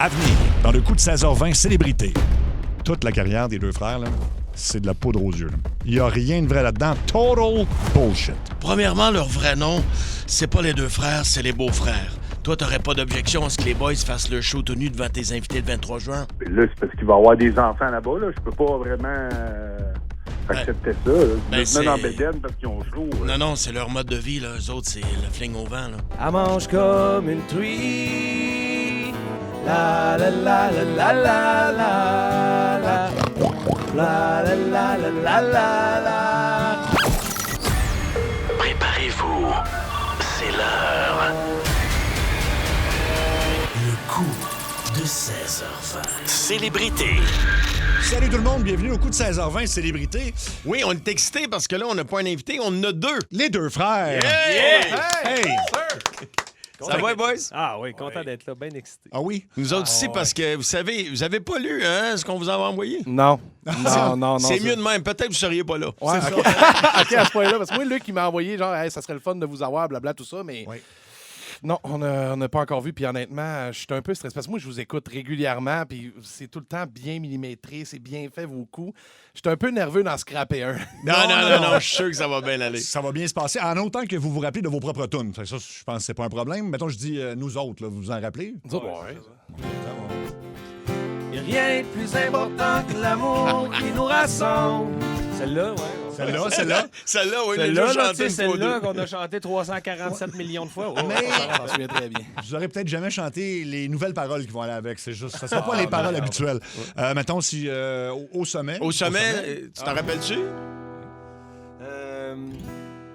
À venir, dans le coup de 16h20, célébrité. Toute la carrière des deux frères, là, c'est de la poudre aux yeux. Il n'y a rien de vrai là-dedans. Total bullshit. Premièrement, leur vrai nom, c'est pas les deux frères, c'est les beaux-frères. Toi, t'aurais pas d'objection à ce que les boys fassent le show tout nu devant tes invités le 23 juin? Là, c'est parce qu'il va y avoir des enfants là-bas. Là. Je peux pas vraiment accepter ça. Ils se mettent en bédaine parce qu'ils ont chaud. Non, c'est leur mode de vie, là. Eux autres, c'est le fling au vent, là. Elle mange comme une truie. La la la la la la la la. La la la la la la la. Préparez-vous, c'est l'heure. Le coup de 16h20. Célébrité. Salut tout le monde, bienvenue au coup de 16h20, célébrité. Oui, on est excités parce que là, on n'a pas un invité, on en a deux. Les deux frères. Yeah! Hey! Ça va, boys? Ah oui, content d'être là, bien excité. Ah oui? Nous autres aussi, parce que, vous savez, vous avez pas lu ce qu'on vous avait envoyé? Non. Non. C'est mieux de même. Peut-être que vous seriez pas là. Ouais, OK. OK, à ce point-là. Parce que moi, Luc, il m'a envoyé genre, hey, ça serait le fun de vous avoir, blabla, tout ça, mais. Oui. Non, on n'a pas encore vu. Puis honnêtement, je suis un peu stressé. Parce que moi, je vous écoute régulièrement. Puis c'est tout le temps bien millimétré. C'est bien fait, vos coups. Je suis un peu nerveux d'en scraper un. Non, je suis sûr que ça va bien aller. Ça va bien se passer, en autant que vous vous rappelez de vos propres tunes. Ça, je pense que c'est pas un problème. Mettons, je dis nous autres, là, vous vous en rappelez? Y'a rien de plus important que l'amour qui nous rassemble. Celle-là, ouais. Celle-là. Celle-là, oui, Celle-là, déjà là, tu sais, chanté une fois celle-là deux. qu'on a chanté 347 millions de fois. Oh, Mais Je m'en souviens très bien. je vous aurais peut-être jamais chanté les nouvelles paroles qui vont aller avec. C'est juste, ça sera pas les paroles habituelles. Mettons, si au sommet. Au sommet, tu t'en rappelles-tu?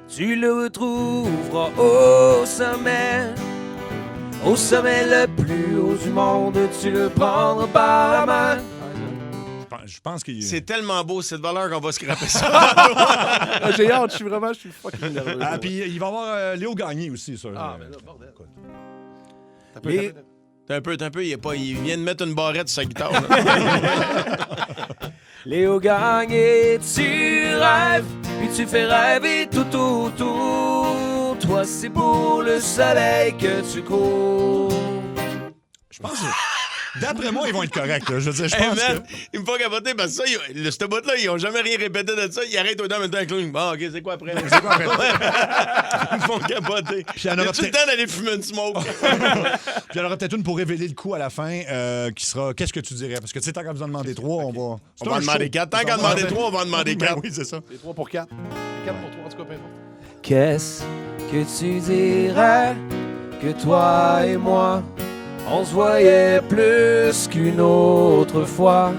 Tu le trouveras au sommet le plus haut du monde, tu le prendras par la main. Je pense qu'il C'est tellement beau, cette valeur qu'on va scraper ça. Ah, j'ai hâte, je suis fucking nerveux. Ah, puis il va y avoir Léo Gagné aussi, ça. Ah, mais là, bordel. T'as un peu, il vient de mettre une barrette sur sa guitare. là. Léo Gagné, tu rêves, puis tu fais rêver tout autour. Toi, c'est pour le soleil que tu cours. Je pense que, d'après moi, ils vont être corrects. Là. Je veux dire, je Hey, pense man, que... ils me font capoter parce que ça, ce bout-là, ils ont jamais rien répété de ça. Ils arrêtent au temps en même temps avec lui. Bon, OK, c'est quoi après? C'est quoi, après? Ils me font capoter. Puis il y en aura As-tu le peut-être- temps d'aller fumer une smoke? Puis il y en aura peut-être une pour révéler le coup à la fin, qui sera « Qu'est-ce que tu dirais? » Parce que tu sais, tant qu'on vous en demander trois, on va... On va en demander quatre. Tant qu'à demander trois, on va en demander Ben quatre. oui, c'est ça. C'est 3 pour 4. 4 pour 3, en tout cas, peu importe. Qu'est-ce que tu dirais que toi et moi, on se voyait plus qu'une autre fois?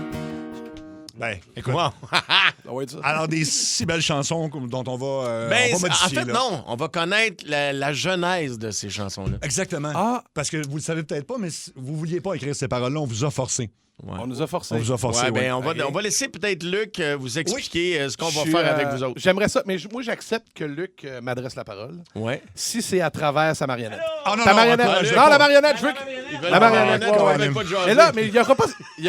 Ben, écoute, Wow. Ça va être ça. alors des si belles chansons dont on va Ben, on va en modifier. fait, là. non. On va connaître la genèse de ces chansons-là. Exactement. Ah. Parce que vous le savez peut-être pas, mais vous vouliez pas écrire ces paroles-là, on vous a forcé. On nous a forcé. On vous a forcé, Ouais, ben, oui. on va laisser peut-être Luc vous expliquer ce qu'on va Je suis, faire avec vous autres. J'aimerais ça, mais moi, j'accepte que Luc m'adresse la parole. Ouais. Si c'est à travers sa marionnette. Ah non, Ta non, marionnette. encouragez Non, pas. la marionnette, je veux que... La marionnette, on ouais, veut ouais. pas de jaser. Mais là, mais il y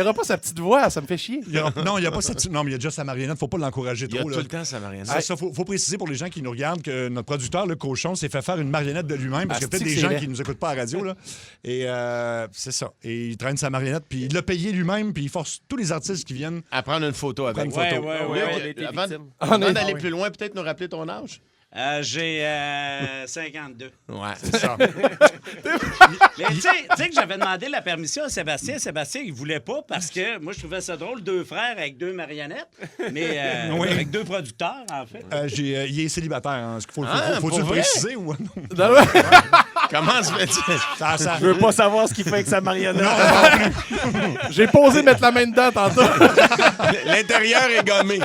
aura pas sa petite voix, ça me fait chier. Non, il y a pas cette... Non, mais il y a déjà sa marionnette, faut pas l'encourager Il y a trop. tout là. le temps sa marionnette. C'est ça, faut préciser pour les gens qui nous regardent que notre producteur, le cochon, s'est fait faire une marionnette de lui-même parce qu'il y a peut-être Asti des que gens c'est laid. qui nous écoutent pas à la radio. Là. Et c'est ça. Et il traîne sa marionnette, puis il l'a payé lui-même, puis il force tous les artistes qui viennent. À prendre une photo avec. Prendre une photo. Ouais, Luc, on a été avant victime. avant d'aller plus loin, peut-être nous rappeler ton âge. J'ai 52. Ouais, c'est ça. Mais tu sais que j'avais demandé la permission à Sébastien. Sébastien, il voulait pas parce que moi, je trouvais ça drôle, deux frères avec deux marionnettes, mais avec deux producteurs, en fait. Il est célibataire. Hein. Faut-tu pour le vrai? préciser ou non? Comment se fait-il? Ça... Je veux pas savoir ce qu'il fait avec sa marionnette. J'ai posé mettre la main dedans tantôt. L'intérieur est gommé.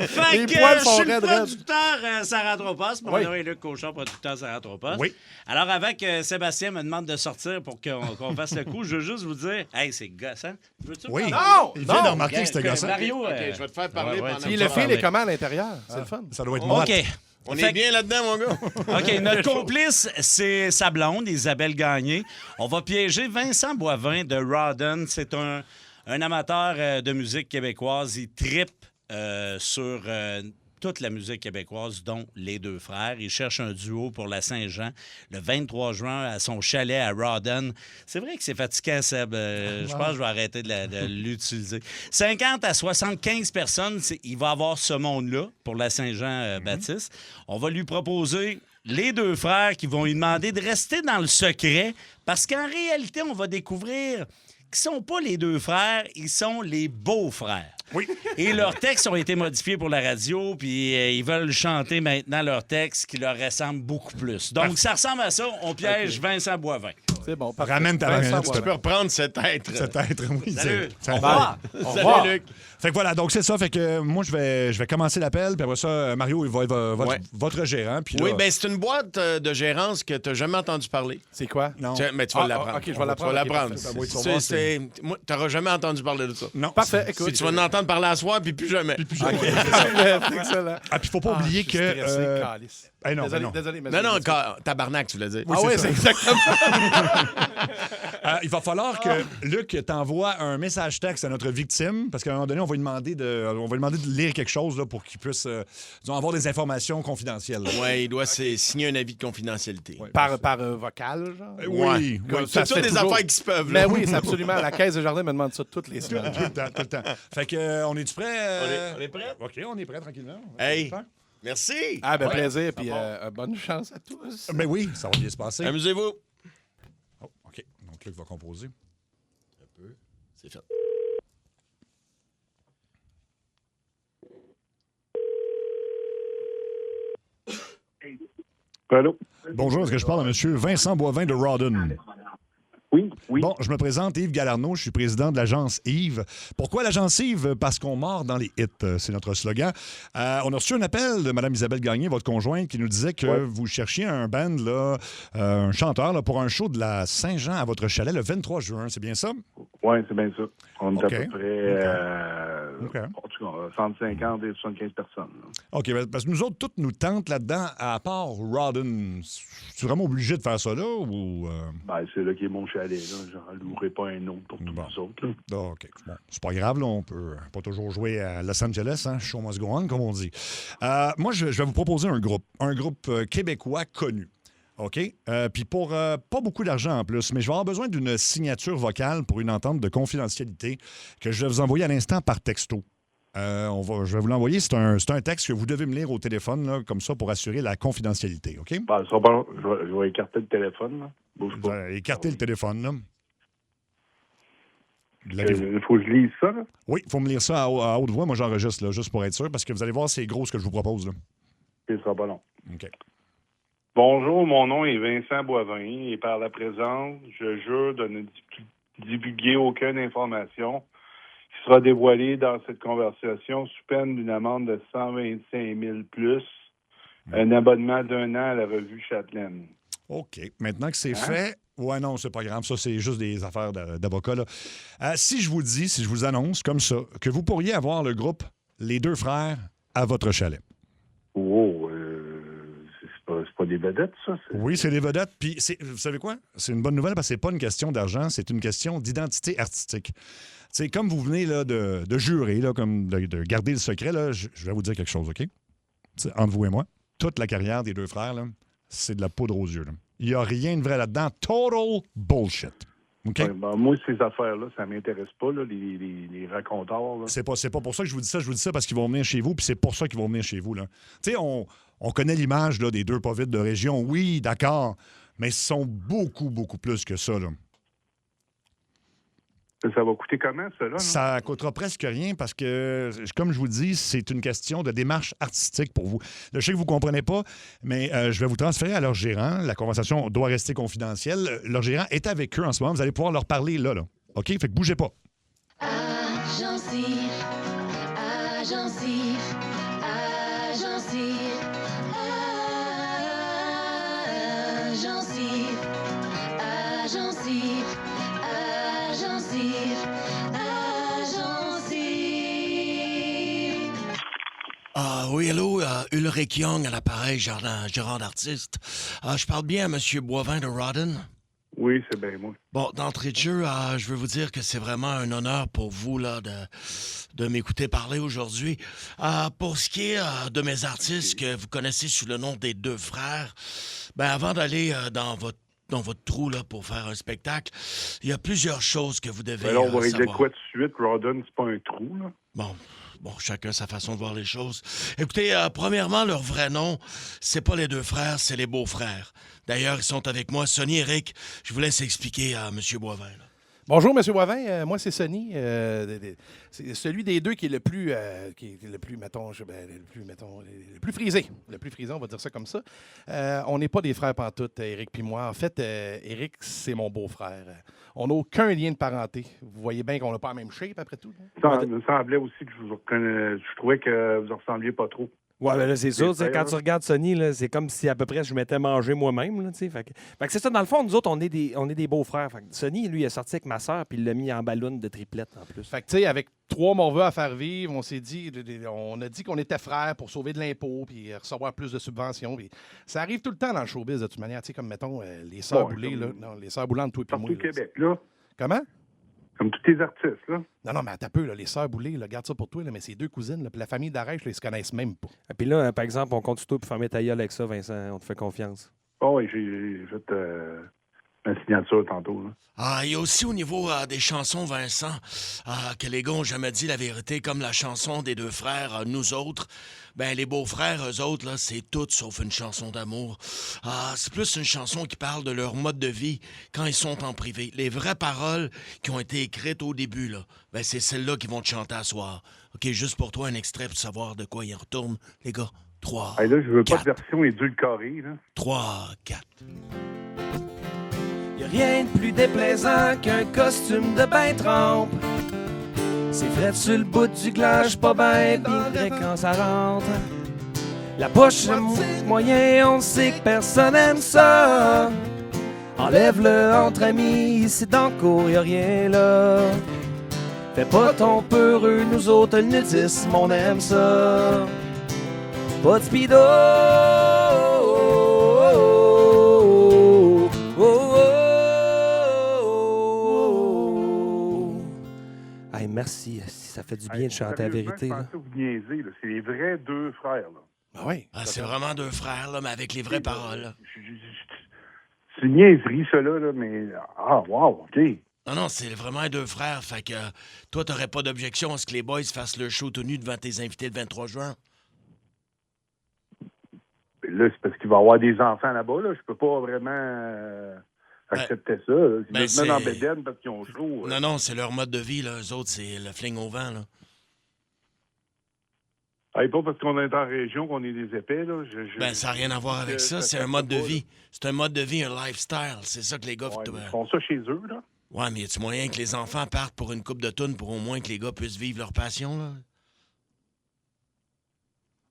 Fait Les que poils je sont suis le raides, producteur Sarah Tropas. Mon Oui. nom est Luc Cochon, producteur Sarah Tropas. Oui. Alors, avant que Sébastien me demande de sortir pour qu'on fasse le coup, je veux juste vous dire, hey, c'est gossant. Veux-tu Oui. parler? Il vient de remarquer que c'était gossant. Mario, Je vais te faire parler pendant Puis que le tu fil vas est comment à l'intérieur? C'est le fun. Ça doit être mort. OK. On Fait est bien là-dedans, mon gars. OK, notre complice, c'est sa blonde, Isabelle Gagné. On va piéger Vincent Boivin de Rawdon. C'est un amateur de musique québécoise. Il trippe sur toute la musique québécoise, dont les deux frères. Il cherche un duo pour la Saint-Jean le 23 juin à son chalet à Rawdon. C'est vrai que c'est fatigant, Seb. Je pense que je vais arrêter de l'utiliser. 50 à 75 personnes, il va avoir ce monde-là pour la Saint-Jean-Baptiste. On va lui proposer les deux frères qui vont lui demander de rester dans le secret parce qu'en réalité, on va découvrir qu'ils ne sont pas les deux frères, ils sont les beaux-frères. Oui. Et leurs textes ont été modifiés pour la radio, puis ils veulent chanter maintenant leurs textes qui leur ressemblent beaucoup plus. Donc, ça ressemble à ça. On piège Vincent Boivin. C'est bon, parfait. Ramène ta Vincent marionnette, Tu s'il te peux reprendre cet être. Cet être, oui. Salut. Au revoir. Salut, Luc. Fait que voilà, donc c'est ça. Fait que moi, je vais commencer l'appel, puis après ça, Mario, il va être votre gérant. Puis Oui, là, bien, c'est une boîte de gérance que tu n'as jamais entendu parler. C'est quoi? non. Mais tu vas l'apprendre. OK, je vais l'apprendre. Tu vas l'apprendre. OK, parfait. Tu n'auras jamais entendu parler de ça. Non. Parfait, écoute. Tu vas en entendre parler à soir, puis plus jamais. OK, c'est excellent. Ah, puis faut pas oublier je suis que. stressé, calice. Non, Désolé, non. désolé. mais Non, c'est- tabarnak, tu voulais dire. Ah oui, c'est exactement. Il va falloir que Luc t'envoie un message texte à notre victime, parce qu'à un moment donné, on va lui demander de lire quelque chose là, pour qu'il puisse disons, avoir des informations confidentielles. Oui, il doit signer un avis de confidentialité. Ouais. Par vocal, genre? Oui, Comme oui. ça C'est se fait toutes des toujours. affaires qui se peuvent. Mais là. oui, c'est absolument. La Caisse de Jardin me demande ça toutes les semaines. Tout le temps. Fait que, on est-tu prêt? On est prêt? OK, on est prêt tranquillement. Hey, merci. Ah, ben Ouais. plaisir, puis bonne chance à tous. Ben oui, ça va bien se passer. Amusez-vous. Oh, OK, donc Luc va composer. C'est fait. Allô? Bonjour, est-ce que je parle à M. Vincent Boivin de Rawdon? Oui. Bon, je me présente, Yves Galarneau, je suis président de l'agence Yves. Pourquoi l'agence Yves? Parce qu'on mord dans les hits, c'est notre slogan. On a reçu un appel de Mme Isabelle Gagné, votre conjointe, qui nous disait que vous cherchiez un band, là, un chanteur, là, pour un show de la Saint-Jean à votre chalet le 23 juin. C'est bien ça? Oui, c'est bien ça. On est OK. à peu près, OK. en tout cas, 150 et 75 personnes. Là. OK, parce que nous autres, toutes nous tentent là-dedans, à part Rawdon. Tu es vraiment obligé de faire ça là ou... Ben, c'est là qui est mon chalet. Là. Je n'en louerai pas un autre pour tous Bon. les autres. Là. Ah, OK. Bon, c'est pas grave, là, on peut pas toujours jouer à Los Angeles, hein? Show must go on, comme on dit. Moi, je vais vous proposer un groupe québécois connu. OK? Puis pour pas beaucoup d'argent en plus, mais je vais avoir besoin d'une signature vocale pour une entente de confidentialité que je vais vous envoyer à l'instant par texto. Je vais vous l'envoyer. C'est un texte que vous devez me lire au téléphone, là, comme ça, pour assurer la confidentialité. OK? Ben, ça sera pas long. Je vais écarter le téléphone. Là. Bouge Vous pas. allez écarter le téléphone, là. L'avez-vous? Il faut que je lise ça. Là. Oui, il faut me lire ça à haute voix. Moi, j'enregistre, là, juste pour être sûr, parce que vous allez voir, c'est gros ce que je vous propose. Là. Ce sera pas long. OK. Bonjour, mon nom est Vincent Boivin et par la présence, je jure de ne divulguer aucune information qui sera dévoilée dans cette conversation sous peine d'une amende de 125 000 plus un abonnement d'1 an à la revue Châtelaine. OK. Maintenant que c'est fait, ouais, non, c'est pas grave. Ça, c'est juste des affaires d'avocat. Là. Si je vous annonce comme ça, que vous pourriez avoir le groupe Les Deux Frères à votre chalet. Oh, c'est pas des vedettes, ça? Oui, c'est des vedettes. Puis, vous savez quoi? C'est une bonne nouvelle parce que c'est pas une question d'argent, c'est une question d'identité artistique. C'est comme vous venez là, de jurer, là, comme de garder le secret, là, je vais vous dire quelque chose, OK? T'sais, entre vous et moi, toute la carrière des deux frères, là, c'est de la poudre aux yeux. Là. Il n'y a rien de vrai là-dedans. Total bullshit. OK? Ouais, ben, moi, ces affaires-là, ça m'intéresse pas, là, les raconteurs. Là. C'est pas pour ça que je vous dis ça. Je vous dis ça parce qu'ils vont venir chez vous, puis c'est pour ça qu'ils vont venir chez vous. Là. Tu sais, on connaît l'image là, des deux pas vite de région. Oui, d'accord, mais ils sont beaucoup, beaucoup plus que ça. Là. Ça va coûter comment, ça, là? Ça coûtera presque rien parce que, comme je vous dis, c'est une question de démarche artistique pour vous. Là, je sais que vous ne comprenez pas, mais je vais vous transférer à leur gérant. La conversation doit rester confidentielle. Leur gérant est avec eux en ce moment. Vous allez pouvoir leur parler là. OK? Fait que bougez pas. Agence Yves, Agence Yves, Agence Yves, Agence Yves, Agence Yves, Agence Yves, Agence Yves. Ah oui, allô, Ulrich Young à l'appareil, gérant d'artiste. Je parle bien à M. Boivin de Rawdon? Oui, c'est bien moi. Bon, d'entrée de jeu, je veux vous dire que c'est vraiment un honneur pour vous là, de m'écouter parler aujourd'hui. Pour ce qui est de mes artistes que vous connaissez sous le nom des Deux Frères, ben avant d'aller dans votre trou là, pour faire un spectacle, il y a plusieurs choses que vous devez Ben là, on va régler savoir. quoi de suite? Rodden, c'est pas un trou, là. Bon, chacun sa façon de voir les choses. Écoutez, premièrement, leur vrai nom, c'est pas les Deux Frères, c'est les Beaux-Frères. D'ailleurs, ils sont avec moi. Sonny, Eric, je vous laisse expliquer à M. Boivin. Là. Bonjour, M. Boivin. Moi, c'est Sonny. C'est celui des deux qui est le plus, le plus frisé. Le plus frisé, on va dire ça comme ça. On n'est pas des frères pantoute, Éric puis moi. En fait, Éric, c'est mon beau-frère. On n'a aucun lien de parenté. Vous voyez bien qu'on n'a pas la même shape, après tout. Ça me semblait aussi que je trouvais que vous ne ressembliez pas trop. Ouais, ben là, c'est sûr. frères, Quand là. tu regardes Sonny, là, c'est comme si à peu près je m'étais mangé moi-même. Là, fait que c'est ça, dans le fond, nous autres, on est des beaux-frères. Fait que Sonny, lui, il est sorti avec ma soeur puis il l'a mis en ballon de triplette en plus. Fait que, tu sais, avec 3 morveux à faire vivre, on a dit qu'on était frères pour sauver de l'impôt puis recevoir plus de subventions. Puis ça arrive tout le temps dans le showbiz, de toute manière. Tu sais, comme, mettons, les sœurs Ouais, Boulay, là. comme- Non, les sœurs Boulantes, toi et puis Partout moi. au là. Québec, là. Comment? Comme tous les artistes, là. Non, mais attends un peu, là, les sœurs Boulay, là, garde ça pour toi, là, mais c'est 2 cousines, là, puis la famille d'Arèche, là, ils se connaissent même pas. Et puis là, par exemple, on compte sur toi pour fermer ta gueule avec ça, Vincent. On te fait confiance. Oh, oui, j'ai fait ma signature tantôt, là. Il y a aussi au niveau des chansons, Vincent, que les gars ont jamais dit la vérité, comme la chanson des Deux Frères, nous autres. Ben, les Beaux-Frères, eux autres, là, c'est tout sauf une chanson d'amour. C'est plus une chanson qui parle de leur mode de vie quand ils sont en privé. Les vraies paroles qui ont été écrites au début, là, ben, c'est celles-là qui vont te chanter à soir. OK, juste pour toi, un extrait pour savoir de quoi il en retourne, les gars. 3, Hey, là, je veux pas de 4, version édulcorée, là. 3, 4. Y a rien de plus déplaisant qu'un costume de bain trempe. C'est frais sur le bout du glace, pas ben vrai quand ça rentre. La poche, le moyen, on sait que personne aime ça. Enlève-le entre amis, ici dans le cours, y a rien là. Fais pas ton peureux, nous autres, le nudisme, on aime ça. Pas de speedo. Hey, merci, ça fait du bien de chanter la vérité. Je Là. pensais que vous niaisez, là. C'est les vrais Deux Frères, là. Ben oui. C'est vraiment deux frères, là, mais avec les vraies paroles. là. C'est une niaiserie, ça, là, mais... Ah, wow, OK. Non, c'est vraiment deux frères. Fait que toi, t'aurais pas d'objection à ce que les boys fassent le show tout nu devant tes invités le 23 juin? Là, c'est parce qu'il va y avoir des enfants là-bas, là. Je peux pas vraiment accepter ça. Là. Ils ben, me mettent en c'est- bédaine parce qu'ils ont chaud. Non, c'est leur mode de vie, là. Eux autres, c'est le fling au vent, là. Hey, pas parce qu'on est en région qu'on est des épais, là. Ben, ça n'a rien à voir avec ça. C'est un mode de vie. C'est un mode de vie, un lifestyle. C'est ça que les gars... Ouais, ils font ça chez eux, là. Ouais, mais y a-tu moyen que les enfants partent pour une coupe de tonnes pour au moins que les gars puissent vivre leur passion, là?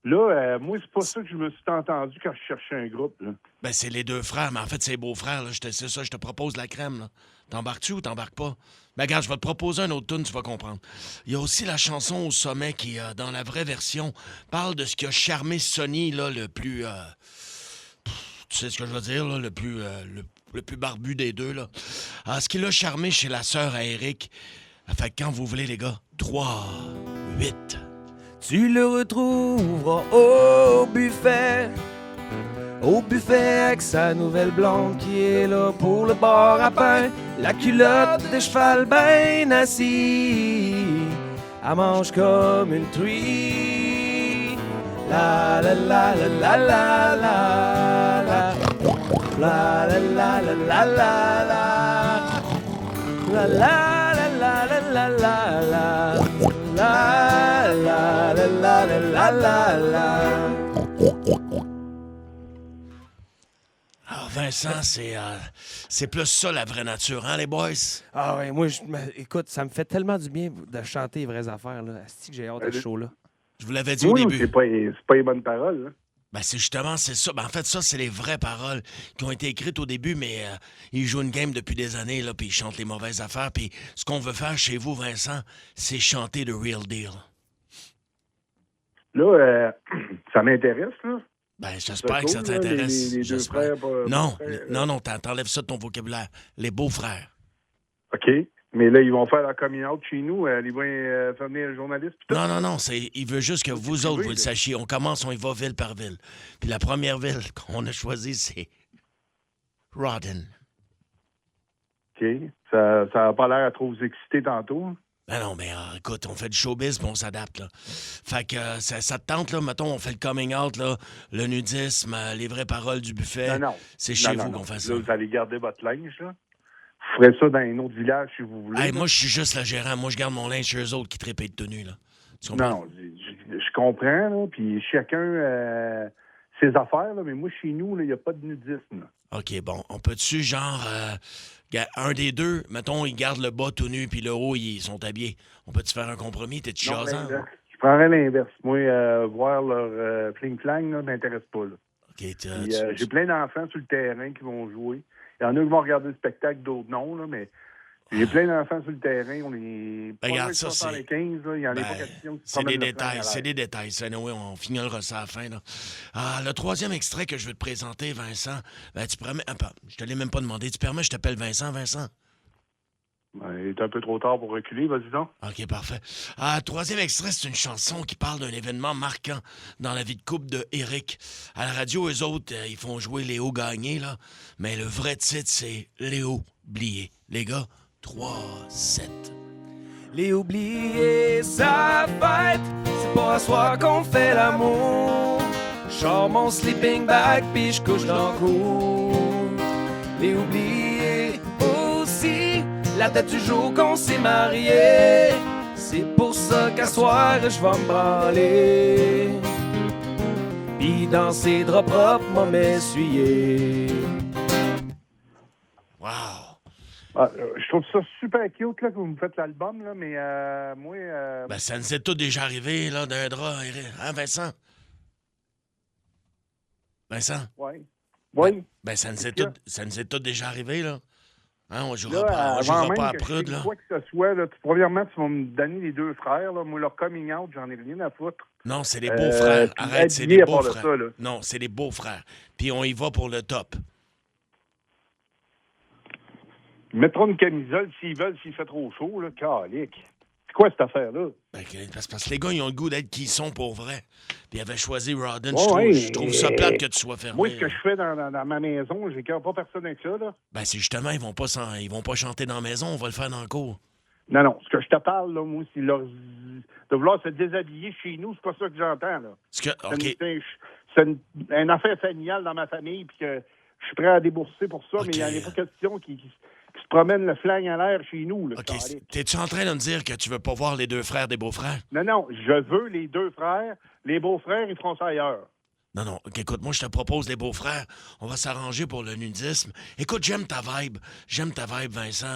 Là, moi, c'est pas ça que je me suis entendu quand je cherchais un groupe, là. Ben, c'est les deux frères, mais en fait, c'est les beaux-frères, là. C'est ça, je te propose la crème, là. T'embarques-tu ou t'embarques pas? Ben, regarde, je vais te proposer un autre tune, tu vas comprendre. Il y a aussi la chanson Au sommet qui, dans la vraie version, parle de ce qui a charmé Sonny, là, le plus... tu sais ce que je veux dire, là? Le plus barbu des deux, là. Ce qui l'a charmé chez la sœur à Eric. Fait que quand vous voulez, les gars, 3, 8... Tu le retrouveras au buffet avec sa nouvelle blonde qui est là pour le bar à pain. La culotte de cheval ben assis, elle mange comme une truie. La la la la la la la la la la la la la la la la la la la. La la la la la la la. Alors, Vincent, c'est plus ça la vraie nature, hein, les boys? Ah ouais, moi, écoute, ça me fait tellement du bien de chanter les vraies affaires, là. Asti que j'ai hâte de ce show-là. Je vous l'avais dit au Oui, début. c'est pas les bonnes paroles, là. Ben, c'est ça. Ben, en fait, ça, c'est les vraies paroles qui ont été écrites au début, mais ils jouent une game depuis des années, là, puis ils chantent les mauvaises affaires. Puis ce qu'on veut faire chez vous, Vincent, c'est chanter le real deal. Là, ça m'intéresse, là. Ben, j'espère que ça t'intéresse. Les deux J'espère. frères. Non, frères, non, t'enlèves ça de ton vocabulaire. Les beaux-frères. OK. Mais là, ils vont faire leur coming out chez nous. Ils vont faire venir le journaliste. Puis tout. Non, il veut juste que vous autres, vous le sachiez. On commence, on y va ville par ville. Puis la première ville qu'on a choisie, c'est Rawdon. OK. Ça n'a pas l'air à trop vous exciter tantôt. Hein? Ben non, mais écoute, on fait du showbiz puis on s'adapte, là. Fait que ça te tente, là, mettons, on fait le coming out, là, le nudisme, les vraies paroles du buffet. Non. C'est chez vous qu'on fait ça. Là, vous allez garder votre linge, là. Vous ferez ça dans un autre village si vous voulez. Hey, moi, je suis juste le gérant. Moi, je garde mon linge chez eux autres qui trépent de tenue, là. Tu comprends? Non, je comprends, là, puis chacun ses affaires, là, mais moi, chez nous, il n'y a pas de nudisme. Là. OK, bon, on peut-tu, genre, un des deux, mettons, ils gardent le bas tout nu, puis le haut, ils sont habillés. On peut-tu faire un compromis? T'es-tu Non, jasant? l'inverse. Je prendrais l'inverse. Moi, voir leur fling-flang, là, m'intéresse pas, là. OK, Puis, j'ai plein d'enfants sur le terrain qui vont jouer. Il y en a qui vont regarder le spectacle, d'autres non, là, mais j'ai plein d'enfants sur le terrain. On est pas regarde, loin de ça, 75, là. Il y en a pas question. C'est des détails, c'est des détails. Oui, on finira ça à la fin, là. Le troisième extrait que je veux te présenter, Vincent, ben, tu permets... je te l'ai même pas demandé. Tu permets, je t'appelle Vincent? Il est un peu trop tard pour reculer, vas-y donc. OK, parfait. Troisième extrait, c'est une chanson qui parle d'un événement marquant dans la vie de couple de Éric. À la radio, eux autres, ils font jouer Léo Gagné, là. Mais le vrai titre, c'est Léo Blié. Les gars, 3-7. Les oubliés, ça fête, c'est pas à soir qu'on fait l'amour. J'sors mon sleeping bag pis j'couche dans le cour. Les oubliés aussi, la date du jour qu'on s'est marié. C'est pour ça qu'à soir j'vais me branler. Pis dans ses draps propres, m'a m'essuyer. Wow! Je trouve ça super cute là, que vous me faites l'album, là, mais moi... Ben, ça nous est tout déjà arrivé, là, d'un drap, hein, Vincent? Vincent? Oui. Ben, ça nous est tout déjà arrivé, là. Hein, on jouera Là, pas, à prude, là. Quoi que ce soit, là, premièrement, tu vas me donner les deux frères. Là. Moi, leur coming out, j'en ai rien à foutre. Non, c'est des beaux-frères. Arrête, c'est des beaux-frères. Non, c'est des beaux-frères. Puis on y va pour le top. Ils mettront une camisole s'ils veulent, s'il fait trop chaud, là. Calique. C'est quoi cette affaire-là? Ben, parce que les gars, ils ont le goût d'être qui ils sont pour vrai. Puis ils avaient choisi Rawdon. Je trouve ça plate que tu sois fermé. Moi, ce que je fais dans ma maison, j'ai pas personne avec ça, là. Ben, c'est justement, ils vont pas chanter dans la maison, on va le faire dans le cours. Non, ce que je te parle, là, moi, c'est de vouloir se déshabiller chez nous, c'est pas ça que j'entends, là. C'est une affaire familiale dans ma famille, puis que je suis prêt à débourser pour ça, mais il n'y en a pas question qui se promène le flingue en l'air chez nous. Là, t'es-tu en train de me dire que tu veux pas voir les deux frères des beaux-frères? Non, je veux les deux frères. Les beaux-frères, ils feront ça ailleurs. Non, écoute, moi, je te propose les beaux-frères. On va s'arranger pour le nudisme. Écoute, j'aime ta vibe, Vincent.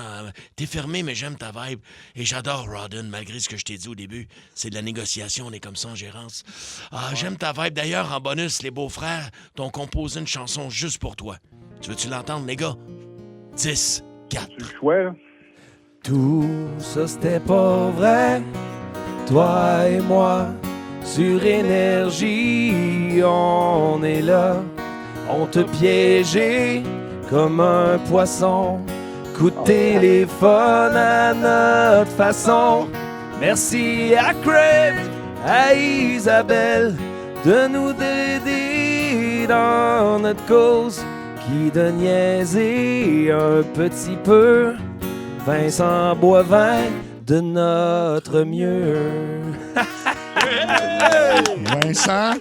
T'es fermé, mais j'aime ta vibe. Et j'adore Rawdon, malgré ce que je t'ai dit au début. C'est de la négociation, on est comme ça en gérance. J'aime ta vibe. D'ailleurs, en bonus, les beaux-frères t'ont composé une chanson juste pour toi. Tu veux-tu l'entendre, les gars? 10, 4. C'est le choix, là. Tout ça, c'était pas vrai. Toi et moi, sur Énergie, on est là. On te piégeait comme un poisson. Coup de téléphone à notre façon. Merci à Crave, à Isabelle, de nous aider dans notre cause. Qui de niaiser un petit peu. Vincent Boivin, de notre mieux. Vincent?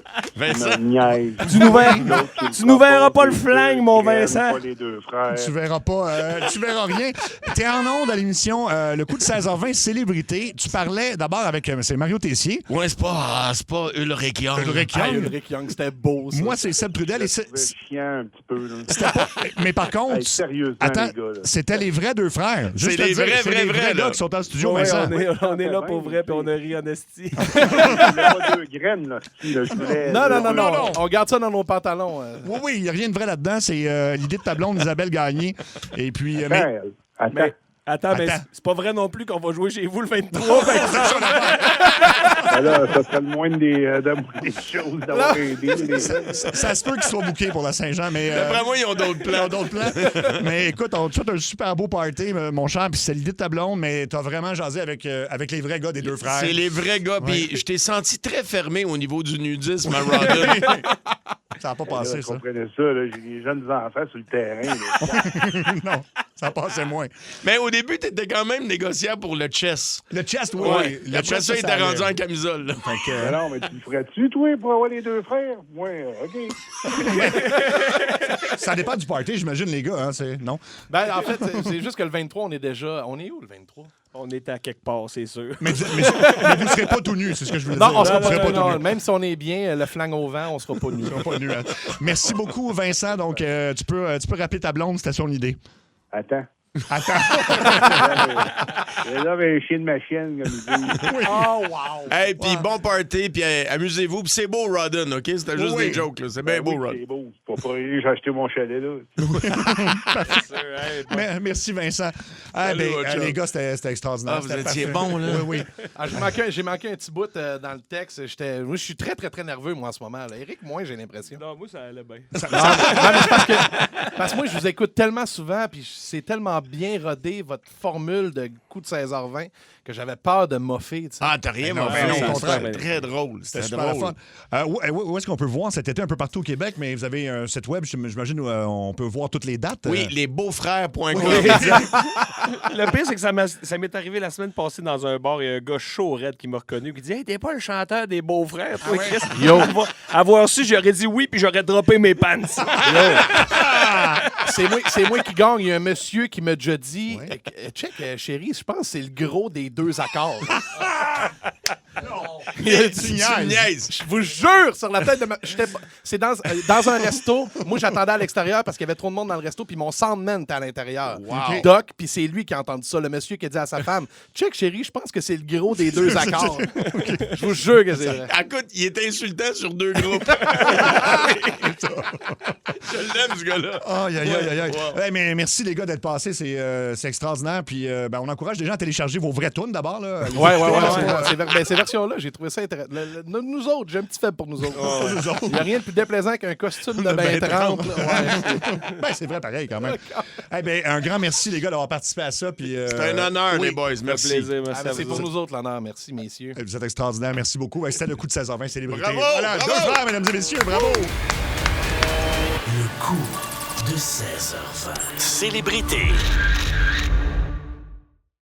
Tu nous verras pas le flingue, mon Vincent. Tu verras pas. Tu verras rien. T'es en onde à l'émission Le coup de 16h20, Célébrité. Tu parlais d'abord avec c'est Mario Tessier. Ouais, c'est pas Ulrich Young. Ulrich Young, c'était beau, ça. Moi, c'est Seb Trudel. Et c'est chiant un petit peu. Là. Mais par contre, sérieusement, attends, les gars, c'était les vrais deux frères. C'est les vrais gars qui sont en studio, ouais, Vincent. On est là pour vrai, puis on a ri en esti. pas deux graines, là. Non. On garde ça dans nos pantalons. Oui, il n'y a rien de vrai là-dedans. C'est l'idée de ta blonde Isabelle Gagné. Et puis... Attends. Attends, mais Attends. c'est pas vrai non plus qu'on va jouer chez vous le 23, par exemple. Alors, ça serait le moindre des choses d'avoir aidé. Ça se peut qu'ils soient bookés pour la Saint-Jean, mais... D'après moi, ils ont d'autres Ils plans. ont d'autres plans. Mais écoute, on te souhaite un super beau party, mon cher, puis c'est l'idée de ta blonde, mais t'as vraiment jasé avec les vrais gars des deux frères. C'est les vrais gars. Puis je t'ai senti très fermé au niveau du nudisme à Rawdon. Ça n'a pas passé, Là, ça. comprenez ça, là, j'ai des jeunes enfants sur le terrain. Là. Non, ça passait moins. Mais au début, t'étais quand même négociable pour le chess. Le chest, oui. Ouais. Le Après chest, ça, il était allait. rendu en camisole. là. Fait que, Mais non, mais tu le ferais-tu, toi, pour avoir les deux frères? Moi, OK. ça dépend du party, j'imagine, les gars. Hein, non? Ben, en fait, c'est juste que le 23, on est déjà... On est où, le 23? On est à quelque part, c'est sûr. Mais vous ne serez pas tout nus, c'est ce que je voulais Non, dire. on sera Vous serez pas, tout non, nus. même si on est bien, le flanc au vent, on sera pas nus. Ils sont pas nus, hein. Merci beaucoup, Vincent. Donc, tu peux rappeler ta blonde, c'était son idée. Attends. Attends. Là, un chien de ma chienne, comme ils disent. Oh, wow! Hey, puis bon party, puis amusez-vous. Puis c'est beau, Rawdon, OK? C'était juste Oui. des jokes, là. C'est bien Ben beau, oui, Rawdon. c'est beau. C'est pas pour rien que j'ai acheté mon chalet, là. Merci, Vincent. Salut, mon chum. Les gars, c'était extraordinaire. Ah, vous C'était étiez parfait. bons, là. Oui, oui. Ah, j'ai manqué un petit bout dans le texte. Moi, je suis très, très, très nerveux, moi, en ce moment. Là. Éric, moi, j'ai l'impression. Non, moi, ça allait bien. Non, mais c'est parce que moi, je vous écoute tellement souvent, puis c'est tellement bien rodé, votre formule de coup de 16h20, que j'avais peur de moffer. Tu sais. Ah, t'as rien, Ben non, mon ben non, frère. au contraire. C'était très drôle. C'était C'était super drôle. fun. Où est-ce qu'on peut voir cet été un peu partout au Québec, mais vous avez un site web, j'imagine, où on peut voir toutes les dates. Oui, lesbeauxfrères.com. Le pire, c'est que ça m'est arrivé la semaine passée dans un bar. Il y a un gars chaud raide qui m'a reconnu qui dit Hey, t'es pas le chanteur des Beaux-Frères, toi, Chris? Yo. Avoir su, j'aurais dit oui, puis j'aurais droppé mes pants. C'est moi qui gagne. Il y a un monsieur qui m'a déjà dit Check, chérie, je pense que c'est le gros des deux accords. Il a dit, Tu niaises. Je vous jure, sur la tête de ma. C'est dans un resto. Moi, j'attendais à l'extérieur parce qu'il y avait trop de monde dans le resto, puis mon soundman était à l'intérieur. Wow. Doc, puis c'est lui qui a entendu ça. Le monsieur qui a dit à sa femme Check, chérie, je pense que c'est le gros des deux accords. Je vous jure que c'est vrai. Écoute, il est insultant sur deux groupes. Je l'aime, ce gars-là. Aïe, aïe, aïe, aïe. Wow. Hey, mais merci, les gars, d'être passés. C'est extraordinaire. Puis, on encourage les gens à télécharger vos vraies tunes d'abord. Là. Ouais. Ces versions-là, j'ai trouvé ça intéressant. Nous autres, j'ai un petit faible pour nous autres. Nous autres. Il n'y a rien de plus déplaisant qu'un costume de bain 30. Ben, c'est vrai, pareil, quand même. Eh ben, un grand merci, les gars, d'avoir participé à ça. Puis, C'est un honneur, oui. les boys. Merci. plaisir, merci à C'est vous pour autres. nous autres, l'honneur. Merci, messieurs. Vous êtes extraordinaires. Merci beaucoup. Ben, c'était le coup de 16h20 célébrité. Bravo, Voilà, bravo. deux frères, mesdames et messieurs. Bravo. Le coup de 16h20. Célébrité.